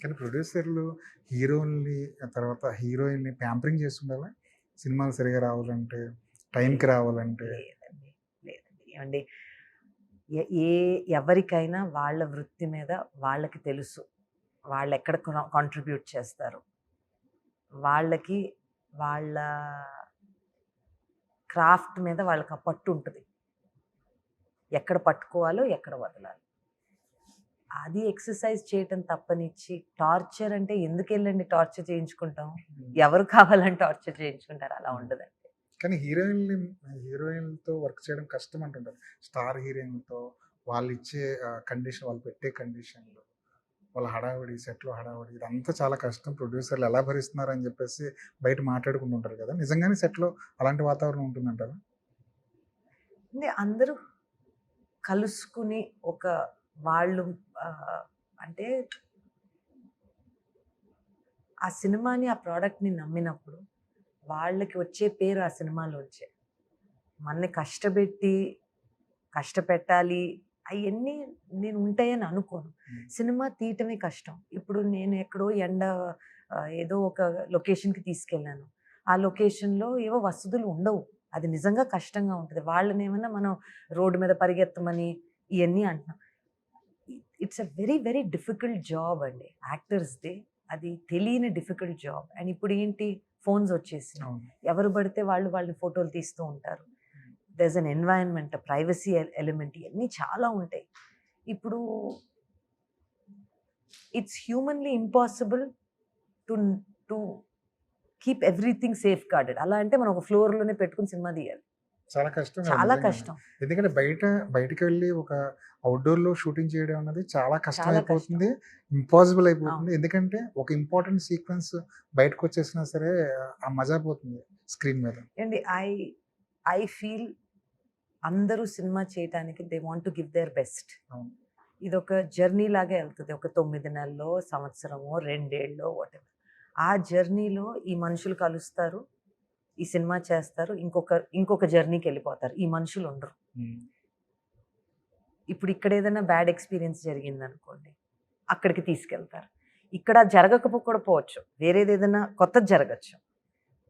కానీ ప్రొడ్యూసర్లు హీరోల్ని, తర్వాత హీరోయిన్‌ని ప్యాంపరింగ్ చేస్తుండాలా? సినిమాలు సరిగ్గా రావాలంటే, టైంకి రావాలంటే. లేదండి. లేదండి. ఏవండి ఎ ఏ ఎవరికైనా వాళ్ళ వృత్తి మీద వాళ్ళకి తెలుసు. వాళ్ళెక్కడ కాంట్రిబ్యూట్ చేస్తారు. వాళ్ళకి వాళ్ళ క్రాఫ్ట్ మీద వాళ్ళకి ఆ పట్టు ఉంటది. ఎక్కడ పట్టుకోవాలో, ఎక్కడ వదలాలి. అది ఎక్సర్సైజ్ చేయటం తప్పనిచ్చి, టార్చర్ అంటే ఎందుకెళ్ళండి టార్చర్ చేయించుకుంటాం? ఎవరు కావాలని టార్చర్ చేయించుకుంటారు? అలా ఉండదండి. కానీ హీరోయిన్‌లతో వర్క్ చేయడం కష్టం అంటుంటారు. స్టార్ హీరోయిన్‌లతో వాళ్ళిచ్చే కండిషన్, వాళ్ళు పెట్టే కండిషన్‌లు, వాళ్ళ హడావిడి, సెట్‌లో హడావిడి ఇదంతా చాలా కష్టం. ప్రొడ్యూసర్లు ఎలా భరిస్తున్నారని చెప్పేసి బయట మాట్లాడుకుంటుంటారు కదా! నిజంగానే సెట్‌లో అలాంటి వాతావరణం ఉంటుందంటారా? అంటే అందరూ కలుసుకుని ఒక వాళ్ళు ఆహ్, అంటే ఆ సినిమాని, ఆ ప్రొడక్ట్‌ని నమ్మినప్పుడు వాళ్ళకి వచ్చే పేరు ఆ సినిమాలోంచే. మనని కష్టపెట్టాలి అయన్నీ నేను ఉంటాయని అనుకోను. సినిమా తీయటమే కష్టం. ఇప్పుడు నేను ఎక్కడో ఏదో ఒక లొకేషన్‌కి తీసుకెళ్ళాను. ఆ లొకేషన్‌లో ఏవో వసతులు ఉండవు. అది నిజంగా కష్టంగా ఉంటది. వాళ్ళనేమన్నా మనం రోడ్డు మీద పరిగెత్తమని ఇయన్నీ అంటున్నాం. It's a very, very difficult job అండి యాక్టర్స్‌ది. అది తెలియని డిఫికల్ట్ జాబ్. అండ్ ఇప్పుడేంటి ఫోన్స్ వచ్చేసినాయి. అవును. ఎవరు పడితే వాళ్ళు ఫోటోలు తీస్తూ ఉంటారు. There's an environment, privacy element ఇయన్నీ చాలా ఉంటాయి. ఇప్పుడు it's humanly impossible to to keep everything safeguarded. అలా అంటే మనం ఒక ఫ్లోర్‌లోనే పెట్టుకొని సినిమా తీయాలి. చాలా కష్టం కదా! చాలా నిజంగానే. కష్టం. ఎందుకంటే బయటికెళ్ళి ఒక ఔట్‌డోర్‌లో షూటింగ్ చేయడం అన్నది చాలా చాలా కష్టం. కష్టమైపోతుంది. ఇంపాసిబుల్ అవును. అయిపోతుంది. ఎందుకంటే ఒక ఇంపార్టెంట్ సీక్వెన్స్ బయటకొచ్చేసినా సరే ఆ మజా పోతుంది స్క్రీన్ మీద. ఏండి ఐ ఫీల్ అందరూ సినిమా చేయటానికి they want to give their best. అవును. ఇదొక జర్నీ లాగే ఎళ్తది. ఒక 9 నెలల్లో, సంవత్సరమో, 2 ఏళ్ళో వాటెవర్. ఆ జర్నీలో ఈ మనుషులు కలుస్తారు. ఈ సినిమా చేస్తారు. ఇంకొక జర్నీకెళ్ళిపోతారు. ఈ మనుషులుండరు. హ్మ్. ఇప్పుడు ఇక్కడ ఏదైనా బ్యాడ్ ఎక్స్‌పీరియన్స్ జరిగిందనుకోండి, అక్కడికి తీసుకెళ్తారు. ఇక్కడ కూడా పోవచ్చు. వేరేదేదైనా కొత్తది జరగచ్చు.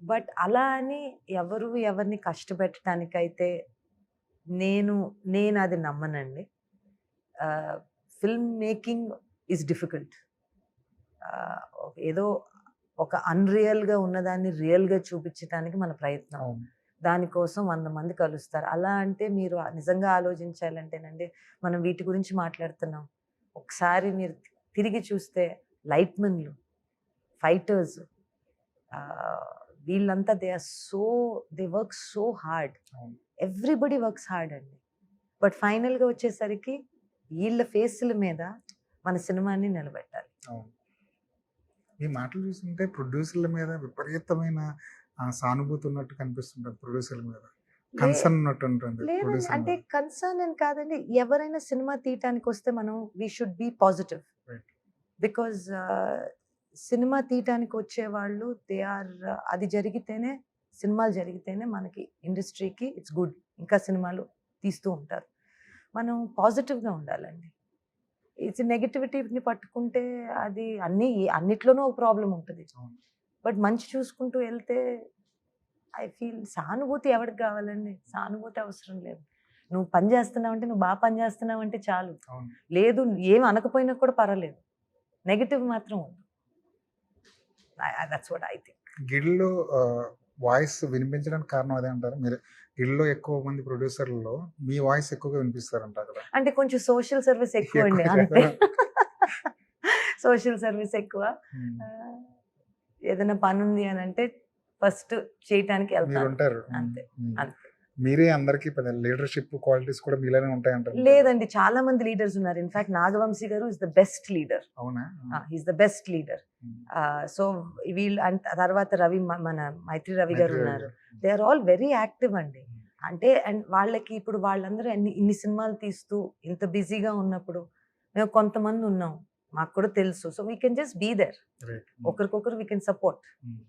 బట్ అలా అని ఎవరు ఎవరిని కష్టపెట్టడానికైతే నేను నేనది నమ్మనండి. Film making is difficult. ఏదో ఒక అన్‌రియల్‌గా ఉన్నదాన్ని రియల్‌గా చూపించటానికి మన ప్రయత్నం. అవును. దానికోసం 100 మంది కలుస్తారు. అలా అంటే మీరు నిజంగా ఆలోచించాలంటేనండి, మనం వీటి గురించి మాట్లాడుతున్నాం. ఒకసారి మీరు తిరిగి చూస్తే లైట్‌మెన్‌లు, ఫైటర్స్ ఆహ్, వీళ్ళంతా దే వర్క్ సో హార్డ్. అవును. ఎవ్రీబడీ వర్క్స్ హార్డ్ అండి. బట్ ఫైనల్‌గా వచ్చేసరికి ఈళ్ళ ఫేసుల మీద మన సినిమాని నిలబెట్టాలి. అవును. మీ మాటలు చూస్తుంటే ప్రొడ్యూసర్‌ల మీద విపరీతమైన సానుభూతి ఉన్నట్టు కనిపిస్తుంటది ప్రొడ్యూసర్‌ల మీద. లే కన్సర్న్ ఉన్నట్టు ఉంటుంది లేదండి. ప్రొడ్యూసర్‌ల అంటే మీద. కన్సర్న్ అని కాదండి. ఎవరైనా సినిమా తీయటానికొస్తే we should be positive. Right. Because cinema తీయటానికొచ్చేవాళ్ళు అది జరిగితేనే సినిమాలు జరిగితేనే మనకి ఇండస్ట్రీకి ఇట్స్ గుడ్. ఇంకా సినిమాలు తీస్తూ ఉంటారు. మనం పాజిటివ్‌గా ఉండాలండి. నెగటివిటీని పట్టుకుంటే అది అన్నిట్లోనూ ఒక ప్రాబ్లమ్ ఉంటది. అవును. బట్ మంచి చూసుకుంటూ ఎళ్తే ఐ ఫీల్ సానుభూతి ఎవరికి కావాలండి? సానుభూతి అవసరం లేదు. నువ్వు పని చేస్తున్నావంటే నువ్వు పని చేస్తున్నావంటే చాలు. అవును. లేదు ఏమి అనకపోయినా కూడా పర్వాలేదు. నెగెటివ్ మాత్రం వద్దు. That's what I think. గిల్‌లో వాయిస్ వినిపించడానికి కారణం అదే అంటారా? మీరు గిల్‌లో ఎక్కువ మంది ప్రొడ్యూసర్‌లలో మీ వాయిస్ ఎక్కువగా వినిపిస్తారంట కదా! అంటే కొంచెం సోషల్ సర్వీస్ ఎక్కువండి ఎక్కువ అంతే. చేస్తారా? సోషల్ సర్వీస్ ఎక్కువ. హ్మ్. ఆహ్, ఏదైనా పనుంది అనంటే ఫస్ట్ చేయటానికి ఎళ్తాను. మీరుంటారు. హ్మ్. అంతే. హ్మ్. అంతే. మీరే అందరికి పెద్ద లీడర్‌షిప్ క్వాలిటీస్ కూడా మీలోనే ఉంటాయంటారు కదా! లేదండి. చాలా మంది లీడర్స్ ఉన్నారు. ఇన్‌ఫాక్ట్ నాగవంశీ గారు ఈస్ ద బెస్ట్ లీడర్. అవునా? He is the best leader. Hmm. So, తర్వాత మన మైత్రి రవి గారు మైత్రి రవి ఉన్నారు. Garu. They are all very active అండి. హ్మ్. అంటే వాళ్ళకి ఇప్పుడు వాళ్ళందరూ ఇన్ని సినిమాలు తీస్తూ ఇంత బిజీగా ఉన్నప్పుడు మేము కొంతమంది ఉన్నాం. మాకు కూడా తెలుసు. So, we can just be there. Right. Hmm. ఒకరికొకరు వి కెన్ సపోర్ట్. హ్మ్.